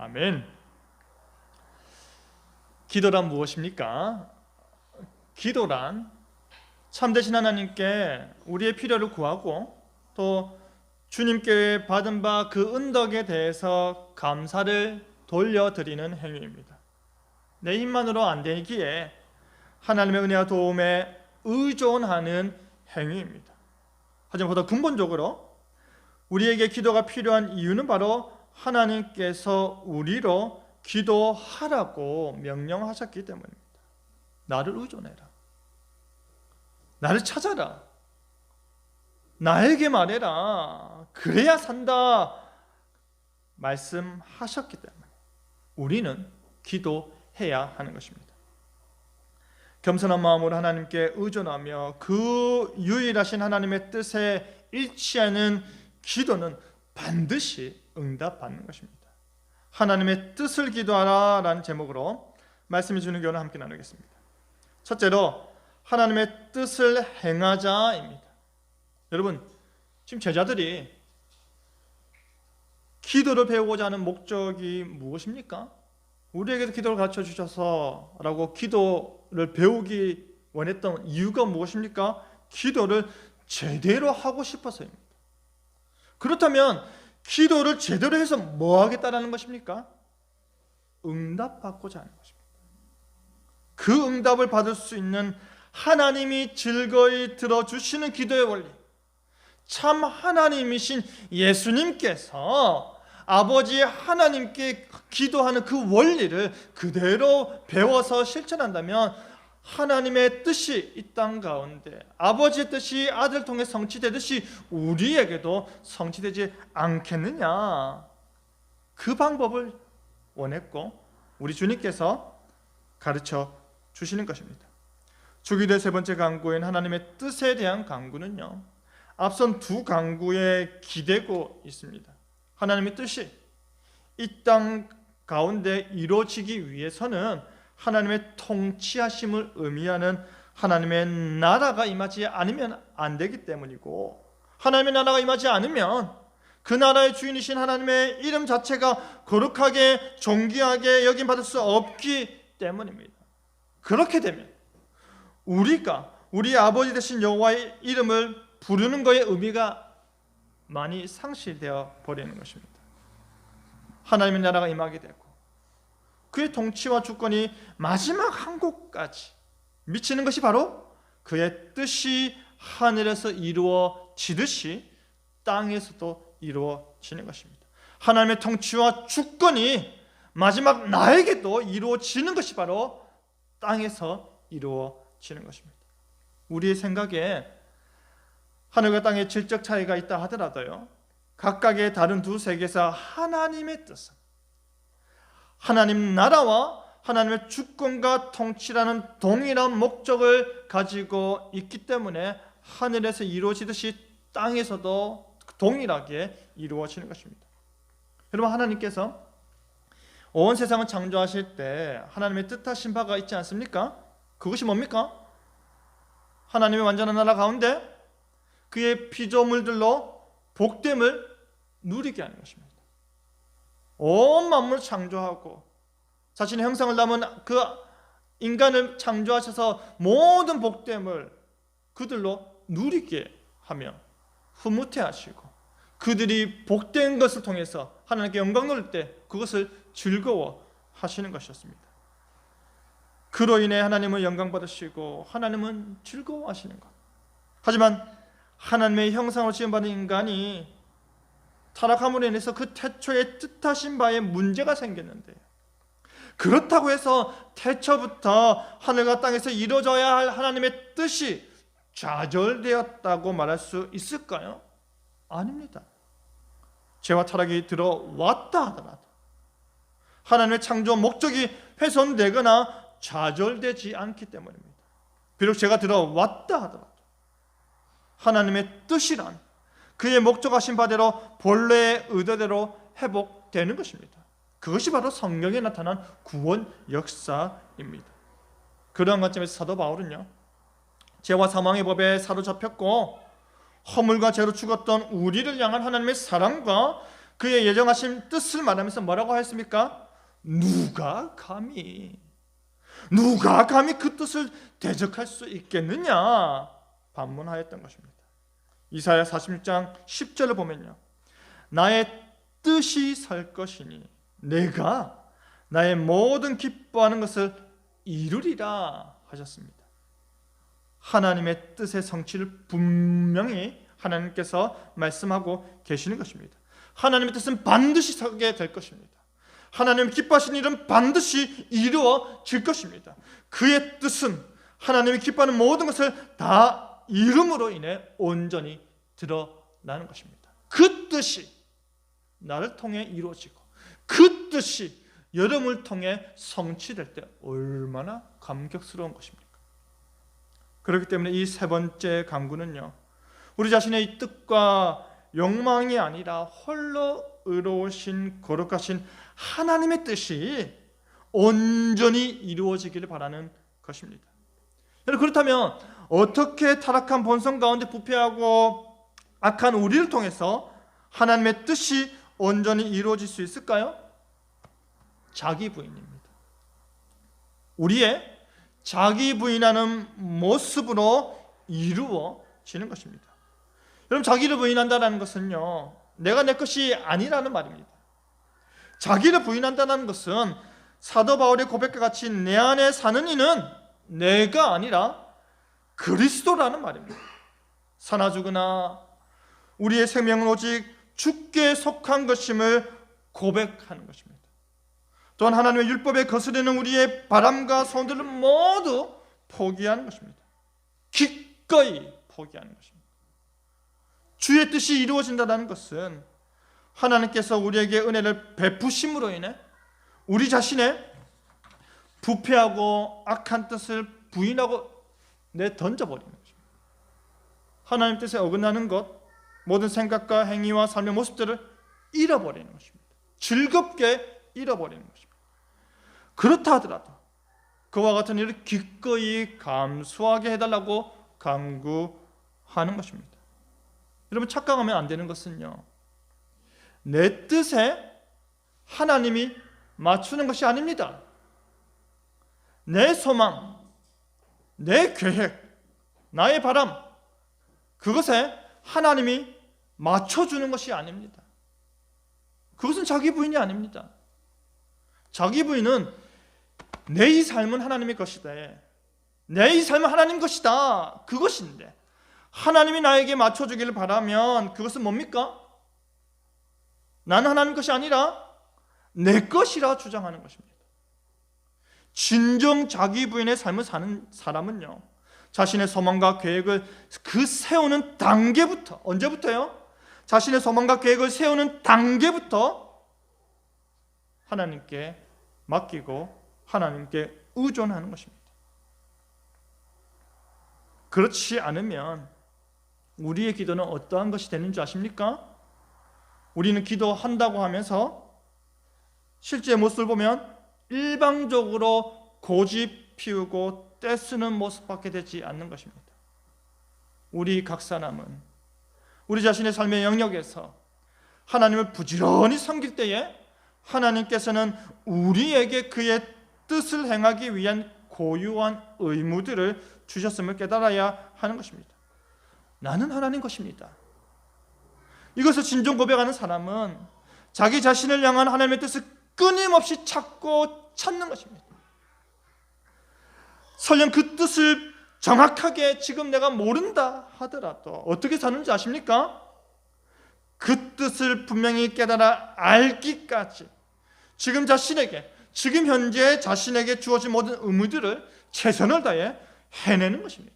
아멘. 기도란 무엇입니까? 기도란 참되신 하나님께 우리의 필요를 구하고 또 주님께 받은 바 그 은덕에 대해서 감사를 돌려드리는 행위입니다. 내 힘만으로 안 되기에 하나님의 은혜와 도움에 의존하는 행위입니다. 하지만 보다 근본적으로 우리에게 기도가 필요한 이유는 바로 하나님께서 우리로 기도하라고 명령하셨기 때문입니다. 나를 의존해라. 나를 찾아라. 나에게 말해라. 그래야 산다. 말씀하셨기 때문에 우리는 기도해야 하는 것입니다. 겸손한 마음으로 하나님께 의존하며 그 유일하신 하나님의 뜻에 일치하는 기도는 반드시 응답받는 것입니다. 하나님의 뜻을 기도하라 라는 제목으로 말씀해 주는 교훈을 함께 나누겠습니다. 첫째로 하나님의 뜻을 행하자입니다. 여러분, 지금 제자들이 기도를 배우고자 하는 목적이 무엇입니까? 우리에게도 기도를 가르쳐 주셔서 라고 기도를 배우기 원했던 이유가 무엇입니까? 기도를 제대로 하고 싶어서입니다. 그렇다면 기도를 제대로 해서 뭐 하겠다라는 것입니까? 응답받고자 하는 것입니다. 그 응답을 받을 수 있는 하나님이 즐거이 들어주시는 기도의 원리, 참 하나님이신 예수님께서 아버지 하나님께 기도하는 그 원리를 그대로 배워서 실천한다면 하나님의 뜻이 이 땅 가운데 아버지의 뜻이 아들 통해 성취되듯이 우리에게도 성취되지 않겠느냐, 그 방법을 원했고 우리 주님께서 가르쳐 주시는 것입니다. 주기도의 세 번째 강구인 하나님의 뜻에 대한 강구는요, 앞선 두 강구에 기대고 있습니다. 하나님의 뜻이 이 땅 가운데 이루어지기 위해서는 하나님의 통치하심을 의미하는 하나님의 나라가 임하지 않으면 안 되기 때문이고, 하나님의 나라가 임하지 않으면 그 나라의 주인이신 하나님의 이름 자체가 거룩하게 존귀하게 여김받을 수 없기 때문입니다. 그렇게 되면 우리가 우리 아버지 되신 여호와의 이름을 부르는 것의 의미가 많이 상실되어 버리는 것입니다. 하나님의 나라가 임하게 되고 그의 통치와 주권이 마지막 한 곳까지 미치는 것이 바로 그의 뜻이 하늘에서 이루어지듯이 땅에서도 이루어지는 것입니다. 하나님의 통치와 주권이 마지막 나에게도 이루어지는 것이 바로 땅에서 이루어지는 것입니다. 우리의 생각에 하늘과 땅의 질적 차이가 있다 하더라도요, 각각의 다른 두 세계에서 하나님의 뜻은 하나님 나라와 하나님의 주권과 통치라는 동일한 목적을 가지고 있기 때문에 하늘에서 이루어지듯이 땅에서도 동일하게 이루어지는 것입니다. 여러분, 하나님께서 온 세상을 창조하실 때 하나님의 뜻하신 바가 있지 않습니까? 그것이 뭡니까? 하나님의 완전한 나라 가운데 그의 피조물들로 복됨을 누리게 하는 것입니다. 온 만물을 창조하고 자신의 형상을 담은 그 인간을 창조하셔서 모든 복됨을 그들로 누리게 하며 흐뭇해하시고 그들이 복된 것을 통해서 하나님께 영광 돌릴 때 그것을 즐거워하시는 것이었습니다. 그로 인해 하나님은 영광 받으시고 하나님은 즐거워하시는 것. 하지만 하나님의 형상으로 지음받은 인간이 타락함으로 인해서 그 태초의 뜻하신 바에 문제가 생겼는데, 그렇다고 해서 태초부터 하늘과 땅에서 이루어져야 할 하나님의 뜻이 좌절되었다고 말할 수 있을까요? 아닙니다. 죄와 타락이 들어왔다 하더라도 하나님의 창조 목적이 훼손되거나 좌절되지 않기 때문입니다. 비록 죄가 들어왔다 하더라도 하나님의 뜻이란 그의 목적하신 바대로 본래의 의도대로 회복되는 것입니다. 그것이 바로 성경에 나타난 구원 역사입니다. 그러한 관점에서 사도 바울은요, 죄와 사망의 법에 사로잡혔고 허물과 죄로 죽었던 우리를 향한 하나님의 사랑과 그의 예정하신 뜻을 말하면서 뭐라고 하였습니까? 누가 감히 그 뜻을 대적할 수 있겠느냐 반문하였던 것입니다. 이사야 46장 10절을 보면요, 나의 뜻이 설 것이니 내가 나의 모든 기뻐하는 것을 이루리라 하셨습니다. 하나님의 뜻의 성취를 분명히 하나님께서 말씀하고 계시는 것입니다. 하나님의 뜻은 반드시 서게 될 것입니다. 하나님 기뻐하시는 일은 반드시 이루어질 것입니다. 그의 뜻은 하나님이 기뻐하는 모든 것을 다 이름으로 인해 온전히 드러나는 것입니다. 그 뜻이 나를 통해 이루어지고 그 뜻이 여러분을 통해 성취될 때 얼마나 감격스러운 것입니까? 그렇기 때문에 이 세 번째 강구는요, 우리 자신의 이 뜻과 욕망이 아니라 홀로 의로우신 거룩하신 하나님의 뜻이 온전히 이루어지기를 바라는 것입니다. 그렇다면 어떻게 타락한 본성 가운데 부패하고 악한 우리를 통해서 하나님의 뜻이 온전히 이루어질 수 있을까요? 자기 부인입니다. 우리의 자기 부인하는 모습으로 이루어지는 것입니다. 여러분, 자기를 부인한다는 것은요, 내가 내 것이 아니라는 말입니다. 자기를 부인한다는 것은 사도 바울의 고백과 같이 내 안에 사는 이는 내가 아니라 그리스도라는 말입니다. 사나 죽으나 우리의 생명은 오직 주께 속한 것임을 고백하는 것입니다. 또한 하나님의 율법에 거스르는 우리의 바람과 소원들을 모두 포기하는 것입니다. 기꺼이 포기하는 것입니다. 주의 뜻이 이루어진다는 것은 하나님께서 우리에게 은혜를 베푸심으로 인해 우리 자신의 부패하고 악한 뜻을 부인하고 내던져버리는 것입니다. 하나님 뜻에 어긋나는 것, 모든 생각과 행위와 삶의 모습들을 잃어버리는 것입니다. 즐겁게 잃어버리는 것입니다. 그렇다 하더라도 그와 같은 일을 기꺼이 감수하게 해달라고 간구하는 것입니다. 여러분, 착각하면 안 되는 것은요, 내 뜻에 하나님이 맞추는 것이 아닙니다. 내 소망, 내 계획, 나의 바람, 그것에 하나님이 맞춰주는 것이 아닙니다. 그것은 자기 부인이 아닙니다. 자기 부인은 내 이 삶은 하나님의 것이다, 내 이 삶은 하나님 것이다, 그것인데 하나님이 나에게 맞춰주기를 바라면 그것은 뭡니까? 나는 하나님 것이 아니라 내 것이라 주장하는 것입니다. 진정 자기 부인의 삶을 사는 사람은요, 자신의 소망과 계획을 그 세우는 단계부터, 언제부터요? 자신의 소망과 계획을 세우는 단계부터 하나님께 맡기고 하나님께 의존하는 것입니다. 그렇지 않으면 우리의 기도는 어떠한 것이 되는 줄 아십니까? 우리는 기도한다고 하면서 실제 모습을 보면 일방적으로 고집 피우고 떼쓰는 모습밖에 되지 않는 것입니다. 우리 각 사람은 우리 자신의 삶의 영역에서 하나님을 부지런히 섬길 때에 하나님께서는 우리에게 그의 뜻을 행하기 위한 고유한 의무들을 주셨음을 깨달아야 하는 것입니다. 나는 하나님 것입니다. 이것을 진정 고백하는 사람은 자기 자신을 향한 하나님의 뜻을 끊임없이 찾는 것입니다. 설령 그 뜻을 정확하게 지금 내가 모른다 하더라도 어떻게 사는지 아십니까? 그 뜻을 분명히 깨달아 알기까지 지금 현재 자신에게 주어진 모든 의무들을 최선을 다해 해내는 것입니다.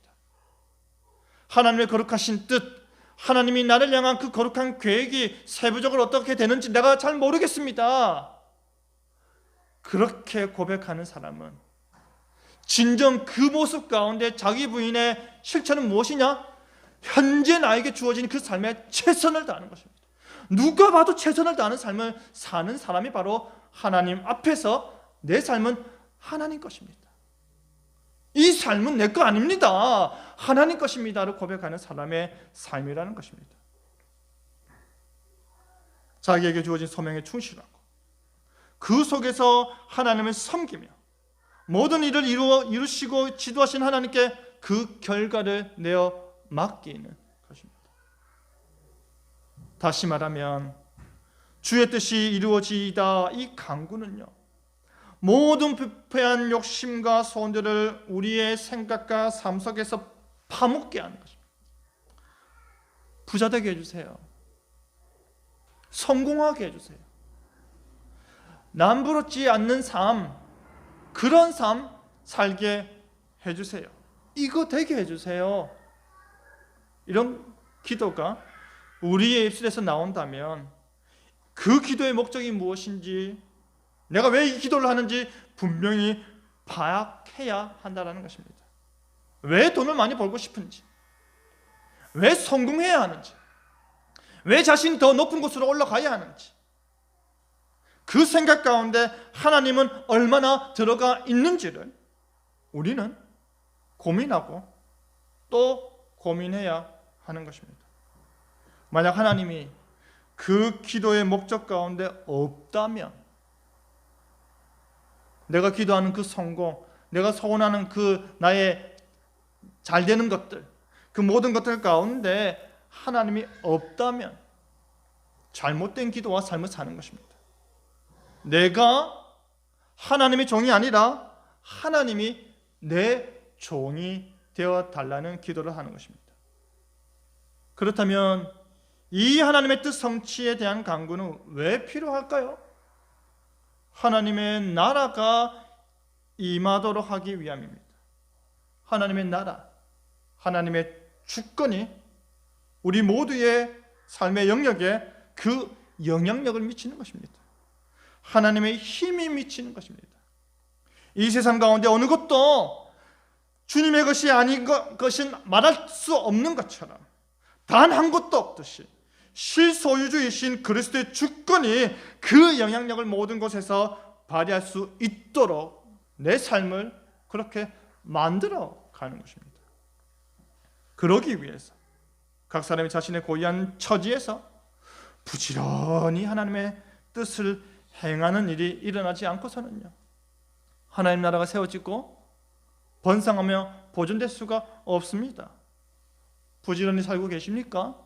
하나님의 거룩하신 뜻, 하나님이 나를 향한 그 거룩한 계획이 세부적으로 어떻게 되는지 내가 잘 모르겠습니다. 그렇게 고백하는 사람은 진정 그 모습 가운데 자기 부인의 실천은 무엇이냐? 현재 나에게 주어진 그 삶에 최선을 다하는 것입니다. 누가 봐도 최선을 다하는 삶을 사는 사람이 바로 하나님 앞에서 내 삶은 하나님 것입니다. 이 삶은 내 거 아닙니다. 하나님 것입니다를 고백하는 사람의 삶이라는 것입니다. 자기에게 주어진 소명에 충실하고 그 속에서 하나님을 섬기며 모든 일을 이루시고 지도하신 하나님께 그 결과를 내어 맡기는 것입니다. 다시 말하면 주의 뜻이 이루어지이다, 이 간구는요, 모든 부패한 욕심과 소원들을 우리의 생각과 삶 속에서 파묻게 하는 것입니다. 부자 되게 해주세요. 성공하게 해주세요. 남부럽지 않는 삶, 그런 삶 살게 해주세요. 이거 되게 해주세요. 이런 기도가 우리의 입술에서 나온다면 그 기도의 목적이 무엇인지, 내가 왜 이 기도를 하는지 분명히 파악해야 한다는 것입니다. 왜 돈을 많이 벌고 싶은지, 왜 성공해야 하는지, 왜 자신이 더 높은 곳으로 올라가야 하는지, 그 생각 가운데 하나님은 얼마나 들어가 있는지를 우리는 고민하고 또 고민해야 하는 것입니다. 만약 하나님이 그 기도의 목적 가운데 없다면, 내가 기도하는 그 성공, 내가 소원하는 그 나의 잘 되는 것들, 그 모든 것들 가운데 하나님이 없다면 잘못된 기도와 삶을 사는 것입니다. 내가 하나님의 종이 아니라 하나님이 내 종이 되어 달라는 기도를 하는 것입니다. 그렇다면 이 하나님의 뜻 성취에 대한 간구는 왜 필요할까요? 하나님의 나라가 임하도록 하기 위함입니다. 하나님의 나라, 하나님의 주권이 우리 모두의 삶의 영역에 그 영향력을 미치는 것입니다. 하나님의 힘이 미치는 것입니다. 이 세상 가운데 어느 것도 주님의 것이 아닌 것은 말할 수 없는 것처럼 단 한 것도 없듯이 실소유주이신 그리스도의 주권이 그 영향력을 모든 곳에서 발휘할 수 있도록 내 삶을 그렇게 만들어 가는 것입니다. 그러기 위해서 각 사람이 자신의 고유한 처지에서 부지런히 하나님의 뜻을 행하는 일이 일어나지 않고서는요, 하나님 나라가 세워지고 번성하며 보존될 수가 없습니다. 부지런히 살고 계십니까?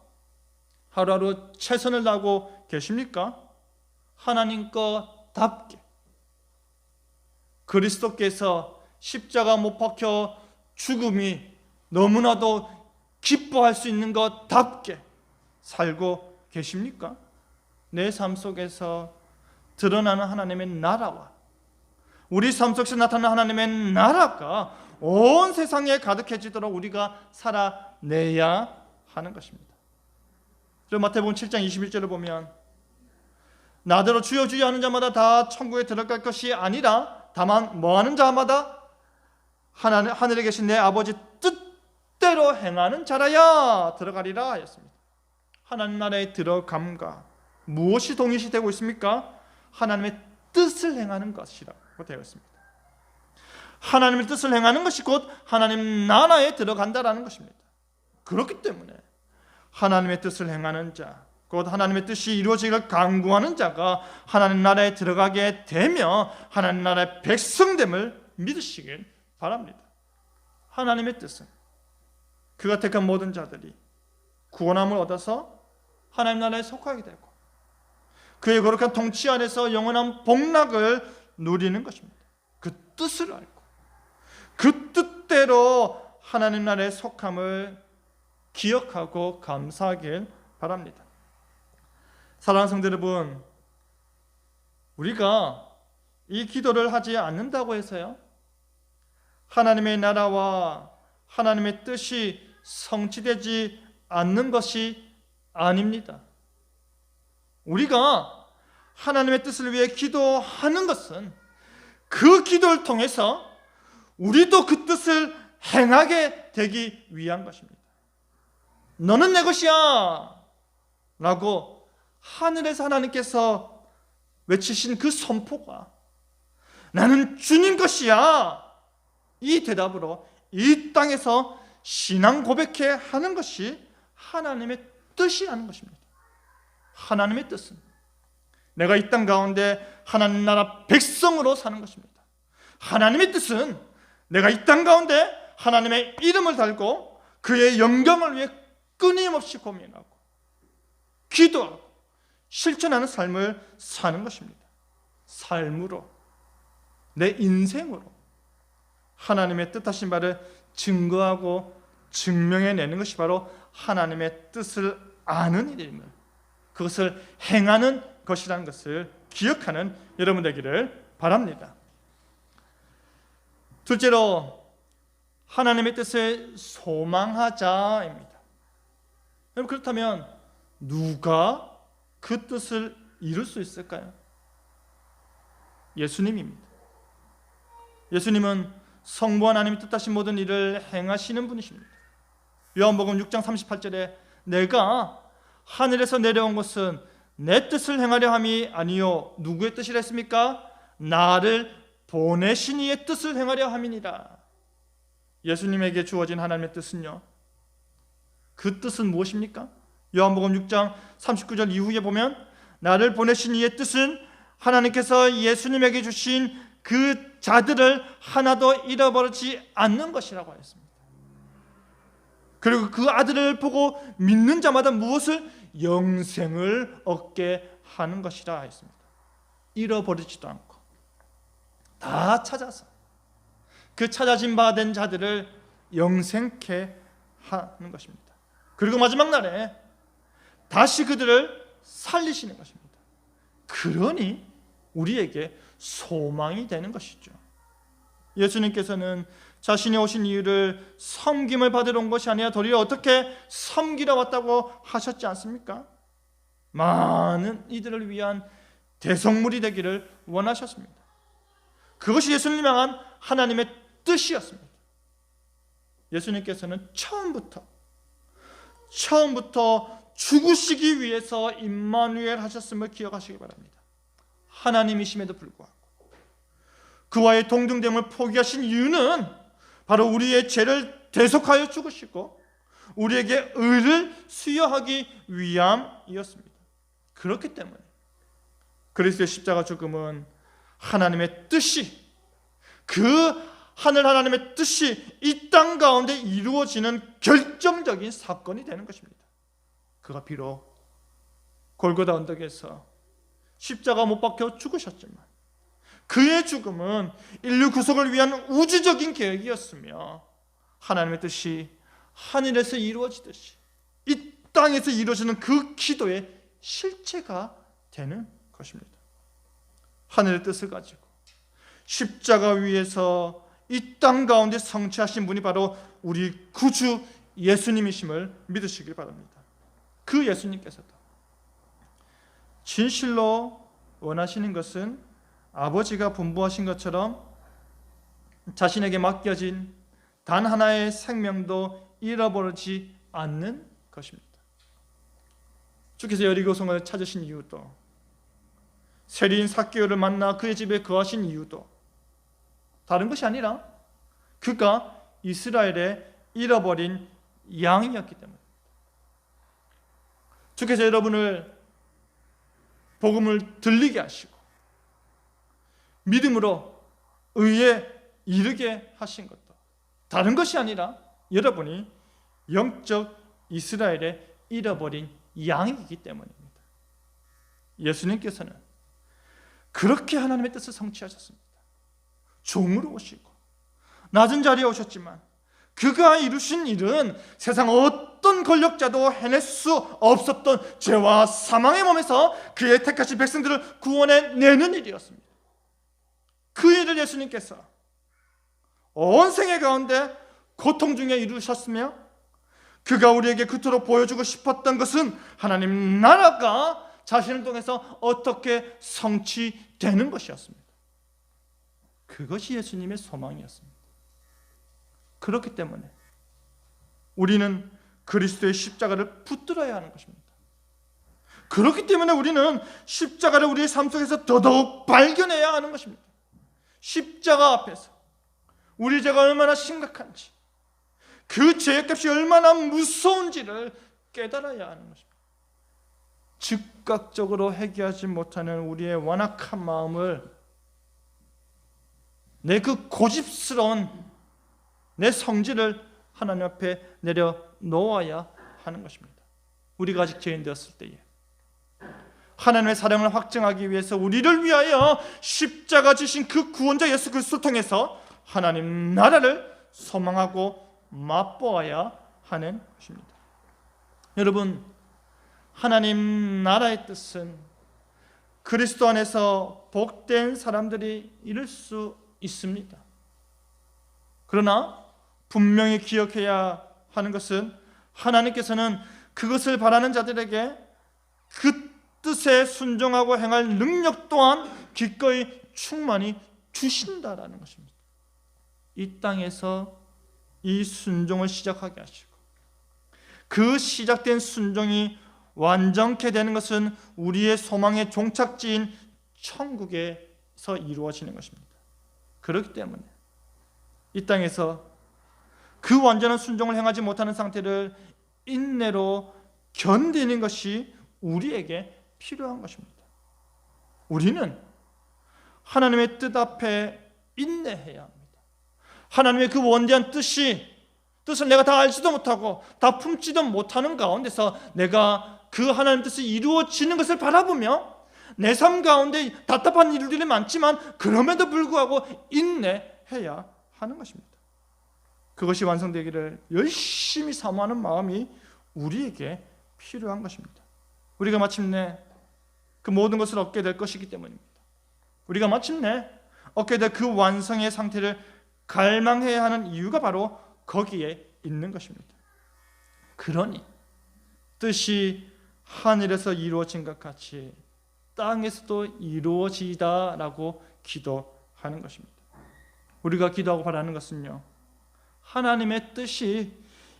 하루하루 최선을 다하고 계십니까? 하나님 것답게 그리스도께서 십자가 못 박혀 죽음이 너무나도 기뻐할 수 있는 것답게 살고 계십니까? 내 삶 속에서 드러나는 하나님의 나라와 우리 삶 속에서 나타나는 하나님의 나라가 온 세상에 가득해지도록 우리가 살아내야 하는 것입니다. 마태복음 7장 21절을 보면 나더러 주여 주여 하는 자마다 다 천국에 들어갈 것이 아니라 다만 뭐하는 자마다 하늘에 계신 내 아버지 뜻대로 행하는 자라야 들어가리라 하였습니다. 하나님 나라에 들어감과 무엇이 동일시 되고 있습니까? 하나님의 뜻을 행하는 것이라고 되어 있습니다. 하나님의 뜻을 행하는 것이 곧 하나님 나라에 들어간다라는 것입니다. 그렇기 때문에 하나님의 뜻을 행하는 자, 곧 하나님의 뜻이 이루어지기를 간구하는 자가 하나님 나라에 들어가게 되며 하나님 나라의 백성됨을 믿으시길 바랍니다. 하나님의 뜻은 그가 택한 모든 자들이 구원함을 얻어서 하나님 나라에 속하게 되고 그의 거룩한 통치 안에서 영원한 복락을 누리는 것입니다. 그 뜻을 알고 그 뜻대로 하나님 나라에 속함을 기억하고 감사하길 바랍니다. 사랑하는 성도 여러분, 우리가 이 기도를 하지 않는다고 해서요, 하나님의 나라와 하나님의 뜻이 성취되지 않는 것이 아닙니다. 우리가 하나님의 뜻을 위해 기도하는 것은 그 기도를 통해서 우리도 그 뜻을 행하게 되기 위한 것입니다. 너는 내 것이야 라고 하늘에서 하나님께서 외치신 그 선포가 나는 주님 것이야, 이 대답으로 이 땅에서 신앙 고백해 하는 것이 하나님의 뜻이라는 것입니다. 하나님의 뜻은 내가 이 땅 가운데 하나님 나라 백성으로 사는 것입니다. 하나님의 뜻은 내가 이 땅 가운데 하나님의 이름을 달고 그의 영광을 위해 끊임없이 고민하고 기도하고 실천하는 삶을 사는 것입니다. 삶으로, 내 인생으로 하나님의 뜻하신 바를 증거하고 증명해내는 것이 바로 하나님의 뜻을 아는 일임을, 그것을 행하는 것이라는 것을 기억하는 여러분 되기를 바랍니다. 둘째로 하나님의 뜻을 소망하자입니다. 여러분, 그렇다면 누가 그 뜻을 이룰 수 있을까요? 예수님입니다. 예수님은 성부 하나님이 뜻하신 모든 일을 행하시는 분이십니다. 요한복음 6장 38절에 내가 하늘에서 내려온 것은 내 뜻을 행하려 함이 아니요 누구의 뜻이라 했습니까? 나를 보내신 이의 뜻을 행하려 함이니라. 예수님에게 주어진 하나님의 뜻은요, 그 뜻은 무엇입니까? 요한복음 6장 39절 이후에 보면 나를 보내신 이의 뜻은 하나님께서 예수님에게 주신 그 자들을 하나도 잃어버리지 않는 것이라고 하였습니다. 그리고 그 아들을 보고 믿는 자마다 무엇을? 영생을 얻게 하는 것이라 했습니다. 잃어버리지도 않고 다 찾아서 그 찾아진 바 된 자들을 영생케 하는 것입니다. 그리고 마지막 날에 다시 그들을 살리시는 것입니다. 그러니 우리에게 소망이 되는 것이죠. 예수님께서는 자신이 오신 이유를 섬김을 받으러 온 것이 아니라 도리어 어떻게 섬기러 왔다고 하셨지 않습니까? 많은 이들을 위한 대성물이 되기를 원하셨습니다. 그것이 예수님을 향한 하나님의 뜻이었습니다. 예수님께서는 처음부터 죽으시기 위해서 임마누엘 하셨음을 기억하시기 바랍니다. 하나님이심에도 불구하고 그와의 동등됨을 포기하신 이유는 바로 우리의 죄를 대속하여 죽으시고 우리에게 의를 수여하기 위함이었습니다. 그렇기 때문에 그리스도의 십자가 죽음은 하나님의 뜻이, 그 하늘 하나님의 뜻이 이 땅 가운데 이루어지는 결정적인 사건이 되는 것입니다. 그가 비록 골고다 언덕에서 십자가 못 박혀 죽으셨지만 그의 죽음은 인류 구속을 위한 우주적인 계획이었으며 하나님의 뜻이 하늘에서 이루어지듯이 이 땅에서 이루어지는 그 기도의 실체가 되는 것입니다. 하늘의 뜻을 가지고 십자가 위에서 이 땅 가운데 성취하신 분이 바로 우리 구주 예수님이심을 믿으시길 바랍니다. 그 예수님께서도 진실로 원하시는 것은 아버지가 분부하신 것처럼 자신에게 맡겨진 단 하나의 생명도 잃어버리지 않는 것입니다. 주께서 여리고성을 찾으신 이유도, 세리인 삭개오를 만나 그의 집에 거하신 이유도 다른 것이 아니라 그가 이스라엘의 잃어버린 양이었기 때문입니다. 주께서 여러분을 복음을 들리게 하시고 믿음으로 의에 이르게 하신 것도 다른 것이 아니라 여러분이 영적 이스라엘의 잃어버린 양이기 때문입니다. 예수님께서는 그렇게 하나님의 뜻을 성취하셨습니다. 종으로 오시고 낮은 자리에 오셨지만 그가 이루신 일은 세상 어떤 권력자도 해낼 수 없었던 죄와 사망의 몸에서 그의 택하신 백성들을 구원해내는 일이었습니다. 그 일을 예수님께서 온 생애 가운데 고통 중에 이루셨으며 그가 우리에게 그토록 보여주고 싶었던 것은 하나님 나라가 자신을 통해서 어떻게 성취되는 것이었습니다. 그것이 예수님의 소망이었습니다. 그렇기 때문에 우리는 그리스도의 십자가를 붙들어야 하는 것입니다. 그렇기 때문에 우리는 십자가를 우리의 삶 속에서 더더욱 발견해야 하는 것입니다. 십자가 앞에서 우리 죄가 얼마나 심각한지, 그 죄값이 얼마나 무서운지를 깨달아야 하는 것입니다. 즉각적으로 해결하지 못하는 우리의 완악한 마음을 내 그 고집스러운 내 성질을 하나님 앞에 내려놓아야 하는 것입니다. 우리가 아직 죄인 되었을 때에 하나님의 사랑을 확증하기 위해서 우리를 위하여 십자가 지신 그 구원자 예수 그리스도를 통해서 하나님 나라를 소망하고 맛보아야 하는 것입니다. 여러분, 하나님 나라의 뜻은 그리스도 안에서 복된 사람들이 이룰 수 있습니다. 그러나 분명히 기억해야 하는 것은 하나님께서는 그것을 바라는 자들에게 그 뜻에 순종하고 행할 능력 또한 기꺼이 충만히 주신다라는 것입니다. 이 땅에서 이 순종을 시작하게 하시고 그 시작된 순종이 완전케 되는 것은 우리의 소망의 종착지인 천국에서 이루어지는 것입니다. 그렇기 때문에 이 땅에서 그 완전한 순종을 행하지 못하는 상태를 인내로 견디는 것이 우리에게 필요한 것입니다. 우리는 하나님의 뜻 앞에 인내해야 합니다. 하나님의 그 원대한 뜻을 내가 다 알지도 못하고 다 품지도 못하는 가운데서 내가 그 하나님 뜻이 이루어지는 것을 바라보며 내 삶 가운데 답답한 일들이 많지만 그럼에도 불구하고 인내해야 하는 것입니다. 그것이 완성되기를 열심히 사모하는 마음이 우리에게 필요한 것입니다. 우리가 마침내 그 모든 것을 얻게 될 것이기 때문입니다. 우리가 마침내 얻게 될 그 완성의 상태를 갈망해야 하는 이유가 바로 거기에 있는 것입니다. 그러니 뜻이 하늘에서 이루어진 것 같이 땅에서도 이루어지다라고 기도하는 것입니다. 우리가 기도하고 바라는 것은요, 하나님의 뜻이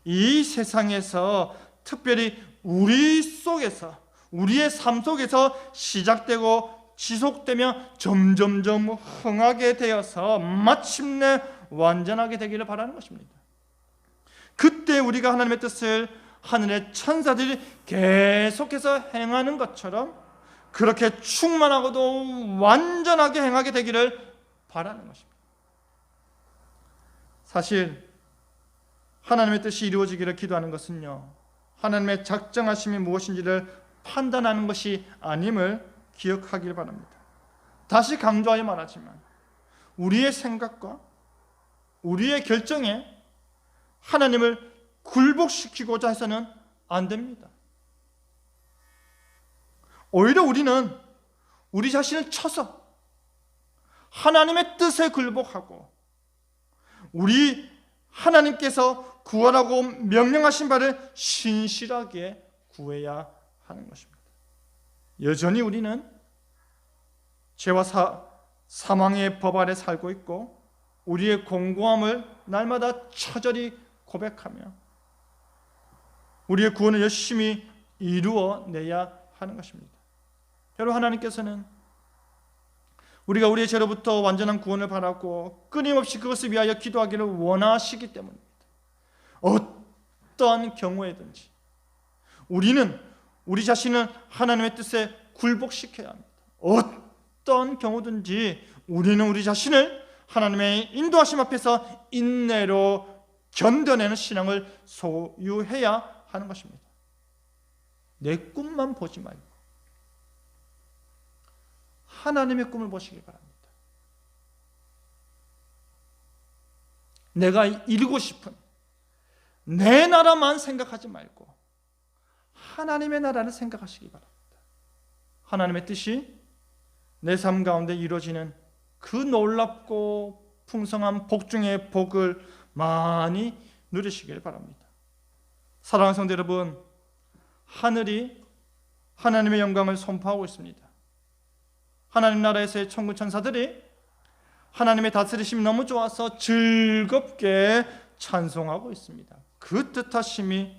이 세상에서 특별히 우리 속에서 우리의 삶 속에서 시작되고 지속되며 점점점 흥하게 되어서 마침내 완전하게 되기를 바라는 것입니다. 그때 우리가 하나님의 뜻을 하늘의 천사들이 계속해서 행하는 것처럼 그렇게 충만하고도 완전하게 행하게 되기를 바라는 것입니다. 사실 하나님의 뜻이 이루어지기를 기도하는 것은요, 하나님의 작정하심이 무엇인지를 판단하는 것이 아님을 기억하길 바랍니다. 다시 강조하여 말하지만 우리의 생각과 우리의 결정에 하나님을 굴복시키고자 해서는 안 됩니다. 오히려 우리는 우리 자신을 쳐서 하나님의 뜻에 굴복하고 우리 하나님께서 구하라고 명령하신 바를 신실하게 구해야 하는 것입니다. 여전히 우리는 죄와 사망의 법 아래 살고 있고 우리의 공고함을 날마다 처절히 고백하며 우리의 구원을 열심히 이루어내야 하는 것입니다. 여러분, 하나님께서는 우리가 우리의 죄로부터 완전한 구원을 바라고 끊임없이 그것을 위하여 기도하기를 원하시기 때문입니다. 어떠한 경우에든지 우리는 우리 자신을 하나님의 뜻에 굴복시켜야 합니다. 어떤 경우든지 우리는 우리 자신을 하나님의 인도하심 앞에서 인내로 견뎌내는 신앙을 소유해야 하는 것입니다. 내 꿈만 보지 말고 하나님의 꿈을 보시기 바랍니다. 내가 이루고 싶은 내 나라만 생각하지 말고 하나님의 나라를 생각하시기 바랍니다. 하나님의 뜻이 내 삶 가운데 이루어지는 그 놀랍고 풍성한 복 중의 복을 많이 누리시길 바랍니다. 사랑하는 성도 여러분, 하늘이 하나님의 영광을 선포하고 있습니다. 하나님 나라에서의 천군 천사들이 하나님의 다스리심이 너무 좋아서 즐겁게 찬송하고 있습니다. 그 뜻하심이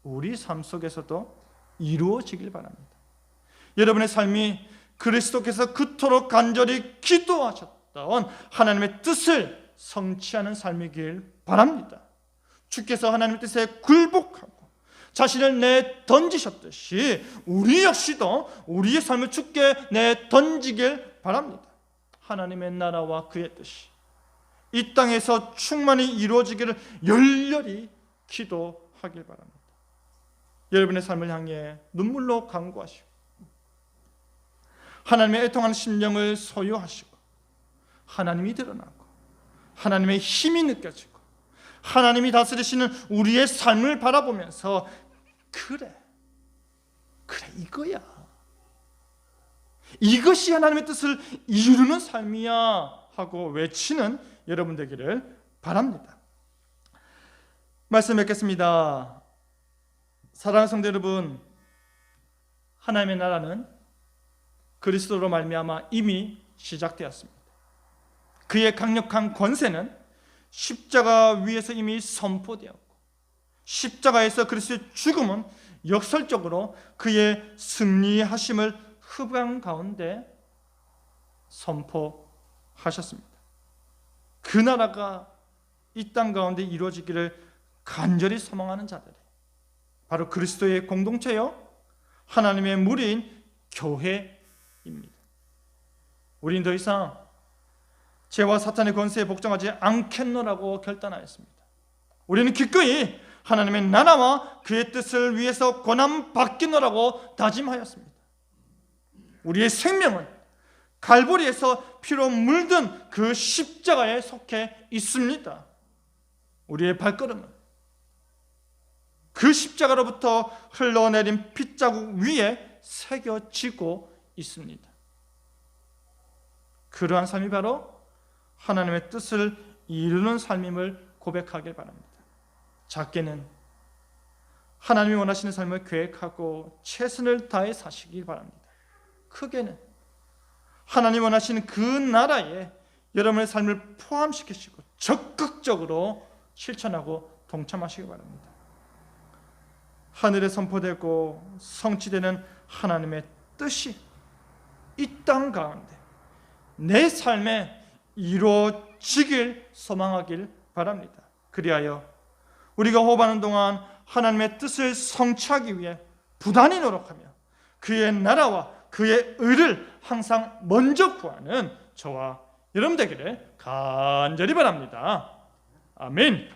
우리 삶 속에서도 이루어지길 바랍니다. 여러분의 삶이 그리스도께서 그토록 간절히 기도하셨던 하나님의 뜻을 성취하는 삶이길 바랍니다. 주께서 하나님의 뜻에 굴복하고 자신을 내던지셨듯이 우리 역시도 우리의 삶을 주께 내던지길 바랍니다. 하나님의 나라와 그의 뜻이 이 땅에서 충만히 이루어지기를 열렬히 기도하길 바랍니다. 여러분의 삶을 향해 눈물로 간구하시고 하나님의 애통하는 심령을 소유하시고 하나님이 드러나고 하나님의 힘이 느껴지고 하나님이 다스리시는 우리의 삶을 바라보면서 그래 이거야, 이것이 하나님의 뜻을 이루는 삶이야 하고 외치는 여러분 되기를 바랍니다. 말씀 맺겠습니다. 사랑하는 성도 여러분, 하나님의 나라는 그리스도로 말미암아 이미 시작되었습니다. 그의 강력한 권세는 십자가 위에서 이미 선포되었고 십자가에서 그리스도의 죽음은 역설적으로 그의 승리하심을 흡양 가운데 선포하셨습니다. 그 나라가 이 땅 가운데 이루어지기를 간절히 소망하는 자들이 바로 그리스도의 공동체요 하나님의 무리인 교회입니다. 우리는 더 이상 죄와 사탄의 권세에 복종하지 않겠노라고 결단하였습니다. 우리는 기꺼이 하나님의 나라와 그의 뜻을 위해서 고난받겠노라고 다짐하였습니다. 우리의 생명은 갈보리에서 피로 물든 그 십자가에 속해 있습니다. 우리의 발걸음은 그 십자가로부터 흘러내린 핏자국 위에 새겨지고 있습니다. 그러한 삶이 바로 하나님의 뜻을 이루는 삶임을 고백하길 바랍니다. 작게는 하나님이 원하시는 삶을 계획하고 최선을 다해 사시길 바랍니다. 크게는 하나님이 원하시는 그 나라에 여러분의 삶을 포함시키시고 적극적으로 실천하고 동참하시기 바랍니다. 하늘에 선포되고 성취되는 하나님의 뜻이 이 땅 가운데 내 삶에 이루어지길 소망하길 바랍니다. 그리하여 우리가 호흡하는 동안 하나님의 뜻을 성취하기 위해 부단히 노력하며 그의 나라와 그의 의를 항상 먼저 구하는 저와 여러분 되기를 간절히 바랍니다. 아멘.